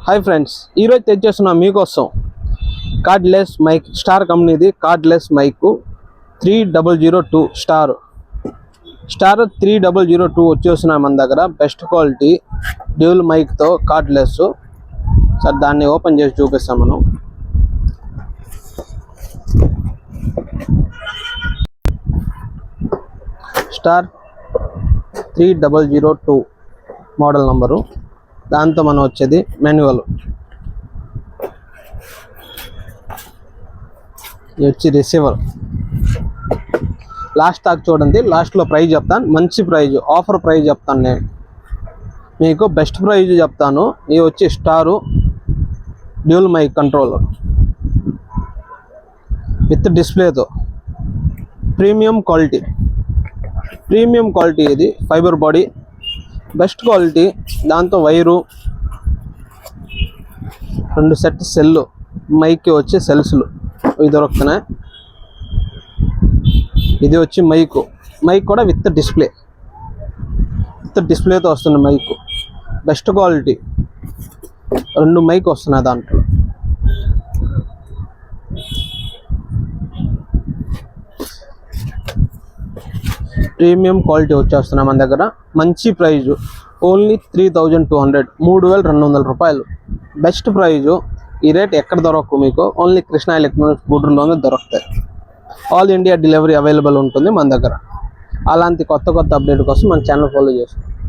Hi friends, ఈరోజు తెచ్చేస్తున్నా మీకోసం కార్డ్లెస్ మైక్. స్టార్ కంపెనీది కార్డ్లెస్ మైక్ 3002 స్టార్ 3002 వచ్చేస్తున్నాయి మన దగ్గర. బెస్ట్ క్వాలిటీ డ్యూల్ మైక్తో కార్డ్లెస్. సార్ దాన్ని ఓపెన్ చేసి చూపిస్తాం మనం. Star 3002 model number. దాంతో మనం వచ్చేది మాన్యువల్. ఇది వచ్చి రిసీవర్. లాస్ట్ దాకా చూడండి, లాస్ట్లో ప్రైజ్ చెప్తాను. మంచి ప్రైజ్, ఆఫర్ ప్రైజ్ చెప్తాను. నేను మీకు బెస్ట్ ప్రైజ్ చెప్తాను. ఇది వచ్చి star dual mic controller with డిస్ప్లేతో. ప్రీమియం క్వాలిటీ ఇది. Fibre body, best quality. దాంతో వైరు, 2 సెట్ సెల్లు, మైక్కి వచ్చి సెల్స్లు ఇవి దొరుకుతున్నాయి. ఇది వచ్చి మైక్ కూడా విత్ డిస్ప్లేతో వస్తుంది మైక్. బెస్ట్ క్వాలిటీ 2 మైక్ వస్తున్నాయి దాంట్లో. ప్రీమియం క్వాలిటీ వచ్చేస్తున్నాయి మన దగ్గర. మంచి ప్రైజు, ఓన్లీ 3200, 3200 రూపాయలు. Best price. ఈ రేట్ ఎక్కడ దొరకవు మీకు, ఓన్లీ కృష్ణ ఎలక్ట్రానిక్స్ గూడూరులోనే దొరుకుతాయి. ఆల్ ఇండియా డెలివరీ అవైలబుల్ ఉంటుంది మన దగ్గర. అలాంటి కొత్త అప్డేట్ కోసం మన ఛానల్ ఫాలో చేసుకోండి.